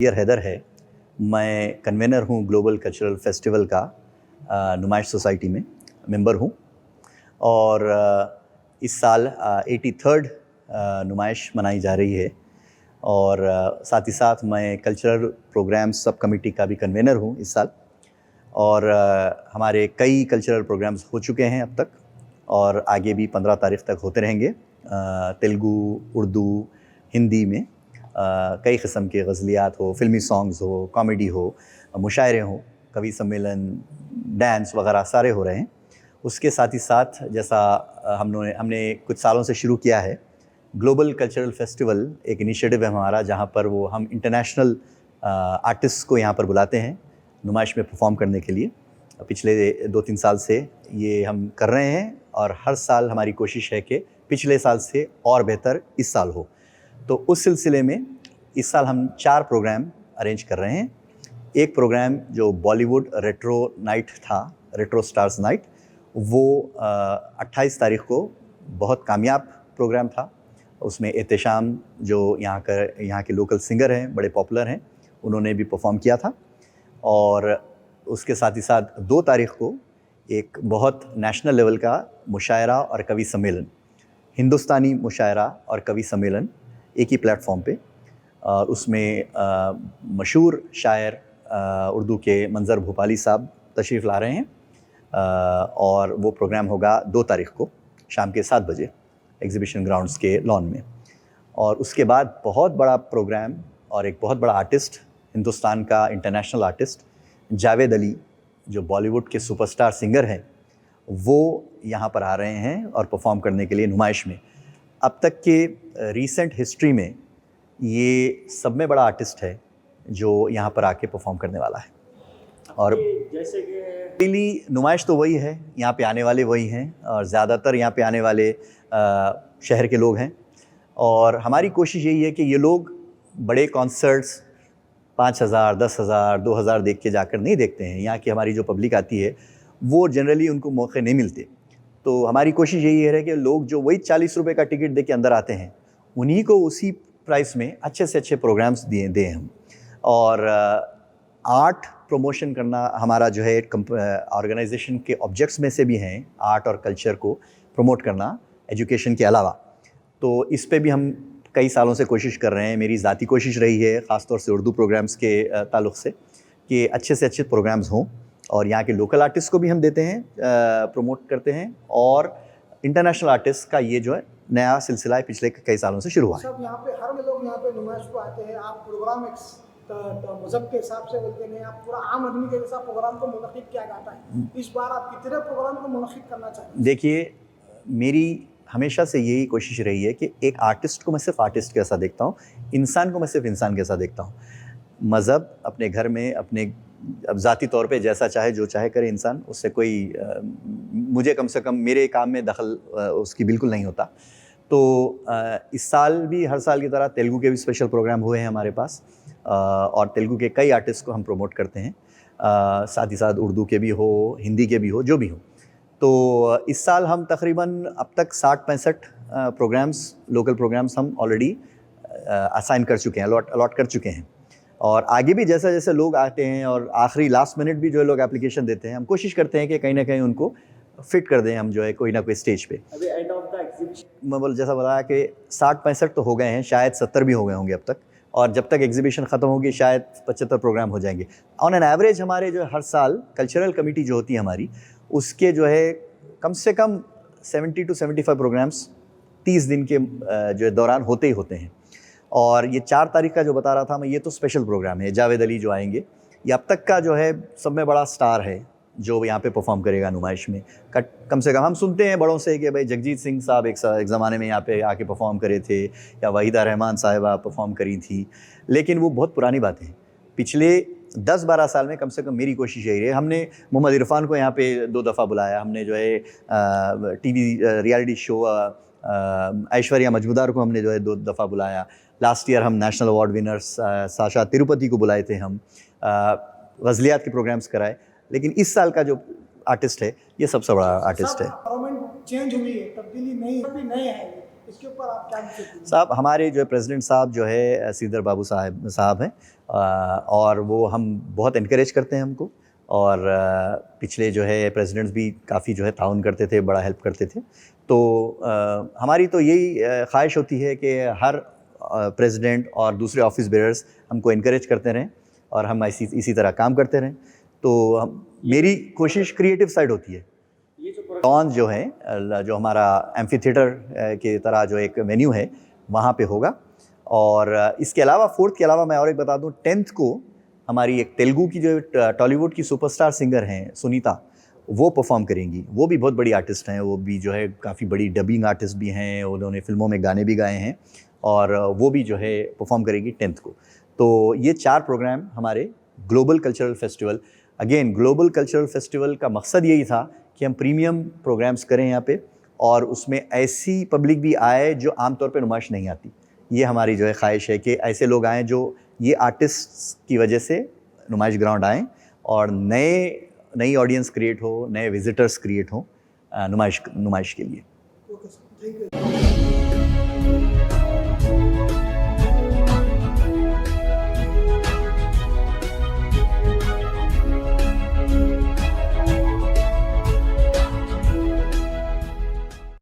Dear Haider है। मैं convener हूँ ग्लोबल कल्चरल फेस्टिवल का, नुमाइश सोसाइटी में मेंबर हूँ। और इस साल 83rd नुमाइश मनाई जा रही है। और साथ ही साथ मैं कल्चरल प्रोग्राम्स सब कमेटी का भी कन्वेनर हूँ इस साल। और हमारे कई कल्चरल प्रोग्राम्स हो चुके हैं अब तक, और आगे भी 15 तारीख तक होते रहेंगे। तेलुगु, उर्दू, हिंदी में कई किस्म के गज़लियात हो, फ़िल्मी सॉन्ग्स हो, कॉमेडी हो, मुशायरे हों, कवि सम्मेलन, डांस वगैरह सारे हो रहे हैं। उसके साथ ही साथ जैसा हमने कुछ सालों से शुरू किया है, ग्लोबल कल्चरल फेस्टिवल एक इनिशिएटिव है हमारा, जहाँ पर हम इंटरनेशनल आर्टिस्ट को यहाँ पर बुलाते हैं नुमाइश में परफॉर्म करने के लिए। पिछले 2-3 साल से ये हम कर रहे हैं, और हर साल हमारी कोशिश है कि पिछले साल से और बेहतर इस साल हो। तो उस सिलसिले में इस साल हम 4 प्रोग्राम अरेंज कर रहे हैं। एक प्रोग्राम जो बॉलीवुड रेट्रो नाइट था, रेट्रो स्टार्स नाइट, वो 28 तारीख को बहुत कामयाब प्रोग्राम था। उसमें एहतेशाम जो यहाँ के लोकल सिंगर हैं, बड़े पॉपुलर हैं, उन्होंने भी परफॉर्म किया था। और उसके साथ ही साथ 2 तारीख को एक बहुत नेशनल लेवल का मुशायरा और कवि सम्मेलन, हिंदुस्तानी मुशायरा और कवि सम्मेलन एक ही प्लेटफॉर्म पे, और उसमें मशहूर शायर उर्दू के मंज़र भोपाली साहब तशरीफ़ ला रहे हैं। और वो प्रोग्राम होगा 2 तारीख को शाम के 7 बजे एग्ज़िबिशन ग्राउंड्स के लॉन में। और उसके बाद बहुत बड़ा प्रोग्राम और एक बहुत बड़ा आर्टिस्ट, हिंदुस्तान का इंटरनेशनल आर्टिस्ट जावेद अली, जो बॉलीवुड के सुपरस्टार सिंगर हैं, वो यहाँ पर आ रहे हैं और परफॉर्म करने के लिए नुमाइश में। अब तक के रीसेंट हिस्ट्री में ये सब में बड़ा आर्टिस्ट है जो यहाँ पर आके परफॉर्म करने वाला है। और जैसे कि पहली नुमाइश तो वही है, यहाँ पे आने वाले वही हैं, और ज़्यादातर यहाँ पे आने वाले शहर के लोग हैं। और हमारी कोशिश यही है कि ये लोग बड़े कॉन्सर्ट्स 5,000, 10,000, 2,000 देख के जाकर नहीं देखते हैं। यहाँ की हमारी जो पब्लिक आती है वो जनरली उनको मौके नहीं मिलते। तो हमारी कोशिश यही है कि लोग जो वही 40 रुपये का टिकट दे के अंदर आते हैं, उन्हीं को उसी प्राइस में अच्छे से अच्छे प्रोग्राम्स दें हम। और आर्ट प्रमोशन करना हमारा जो है ऑर्गेनाइजेशन के ऑब्जेक्ट्स में से भी हैं, आर्ट और कल्चर को प्रमोट करना एजुकेशन के अलावा। तो इस पे भी हम कई सालों से कोशिश कर रहे हैं। मेरी ज़ाती कोशिश रही है, ख़ासतौर से उर्दू प्रोग्राम्स के ताल्लुक़ से, कि अच्छे से अच्छे प्रोग्राम्स हों। और यहाँ के लोकल आर्टिस्ट को भी हम देते हैं, प्रमोट करते हैं। और इंटरनेशनल आर्टिस्ट का ये जो है नया सिलसिला है, पिछले कई सालों से शुरू हुआ है। सब यहाँ पे हर लोग यहाँ पे नुमाइश को आते हैं। आप प्रोग्राम एक मज़हब के हिसाब से बोलते हैं, आप पूरा आम आदमी के जैसा प्रोग्राम को मुनक़िद किया जाता है। इस बार आप कितने प्रोग्राम को मुनक़िद करना चाहेंगे? देखिए, मेरी हमेशा से यही कोशिश रही है कि एक आर्टिस्ट को मैं सिर्फ आर्टिस्ट कैसा देखता हूँ, इंसान को मैं सिर्फ इंसान कैसा देखता हूँ। मज़हब अपने घर में अपने अब ज़ाती तौर पे जैसा चाहे जो चाहे करे इंसान, उससे कोई मुझे कम से कम मेरे काम में दखल उसकी बिल्कुल नहीं होता। तो इस साल भी हर साल की तरह तेलुगु के भी स्पेशल प्रोग्राम हुए हैं हमारे पास, और तेलुगु के कई आर्टिस्ट को हम प्रमोट करते हैं। साथ ही साथ उर्दू के भी हो, हिंदी के भी हो, जो भी हो। तो इस साल हम तकरीबन अब तक 60-65 प्रोग्राम्स, लोकल प्रोग्राम्स हम ऑलरेडी असाइन कर चुके हैं, अलॉट कर चुके हैं। और आगे भी जैसे जैसे लोग आते हैं और आखिरी लास्ट मिनट भी जो है लोग एप्लीकेशन देते हैं, हम कोशिश करते हैं कि कहीं ना कहीं उनको फिट कर दें हम, जो है कोई ना कोई स्टेज पे। अभी एंड ऑफ द एग्जीबिशन मैं जैसा बताया कि 60-65 तो हो गए हैं, शायद 70 भी हो गए होंगे अब तक। और जब तक एग्जीबिशन ख़त्म होगी शायद 75 प्रोग्राम हो जाएंगे। ऑन एन एवरेज हमारे जो हर साल कल्चरल कमेटी जो होती है हमारी, उसके जो है कम से कम 70 to 75 प्रोग्राम्स 30 दिन के जो है दौरान होते ही होते हैं। और ये 4 तारीख का जो बता रहा था मैं, ये तो स्पेशल प्रोग्राम है। जावेद अली जो आएंगे, ये अब तक का जो है सब में बड़ा स्टार है जो यहाँ पे परफॉर्म करेगा नुमाइश में। कम से कम हम सुनते हैं बड़ों से कि भाई जगजीत सिंह साहब एक ज़माने में यहाँ पे आके परफॉर्म करे थे, या वहीदा रहमान साहिबा परफॉर्म करी थी, लेकिन वो बहुत पुरानी बात है। पिछले 10-12 साल में कम से कम मेरी कोशिश यही रही। हमने मोहम्मद इरफान को यहाँ पे 2 दफ़ा बुलाया, हमने जो है TV reality show Aishwarya Majumdar को हमने जो है 2 दफ़ा बुलाया। लास्ट ईयर हम national award winners Sasha Tirupati को बुलाए थे हम, गज़लियात के प्रोग्राम्स कराए। लेकिन इस साल का जो आर्टिस्ट है, ये सबसे बड़ा आर्टिस्ट है। गवर्नमेंट चेंज हुई है, तब्दीली नहीं अभी नए है, इसके ऊपर आप क्या मैसेज देंगे? साहब हमारे जो प्रेसिडेंट साहब जो है श्रीधर बाबू साहब हैं, और वो हम बहुत इनकरेज करते हैं हमको, और पिछले जो है प्रेसिडेंट्स भी काफ़ी जो है ताउन करते थे, बड़ा हेल्प करते थे। तो हमारी तो यही ख्वाहिश होती है कि हर प्रेसिडेंट और दूसरे ऑफिस बेयर्स हमको इनकरेज करते रहें और हम इसी तरह काम करते रहें। तो मेरी कोशिश क्रिएटिव साइड होती है। लॉन्च जो है, जो हमारा एम्फी थिएटर की तरह जो एक वेन्यू है वहाँ पे होगा। और इसके अलावा 4th के अलावा मैं और एक बता दूँ, 10th को हमारी एक तेलुगु की जो टॉलीवुड की सुपरस्टार सिंगर हैं सुनीता, वो परफॉर्म करेंगी। वो भी बहुत बड़ी आर्टिस्ट हैं, वो भी जो है काफ़ी बड़ी डबिंग आर्टिस्ट भी हैं, उन्होंने फिल्मों में गाने भी गाए हैं, और वो भी जो है परफॉर्म करेगी 10th को। तो ये 4 प्रोग्राम हमारे global cultural festival, again global cultural festival का मकसद यही था कि हम प्रीमियम प्रोग्राम्स करें यहाँ पे, और उसमें ऐसी पब्लिक भी आए जो आमतौर पे नुमाइश नहीं आती। ये हमारी जो है ख्वाहिश है कि ऐसे लोग आएँ जो ये आर्टिस्ट्स की वजह से नुमाइश ग्राउंड आएँ, और नई ऑडियंस क्रिएट हो, नए विजिटर्स क्रिएट हो नुमाइश के लिए। Okay sir, thank you.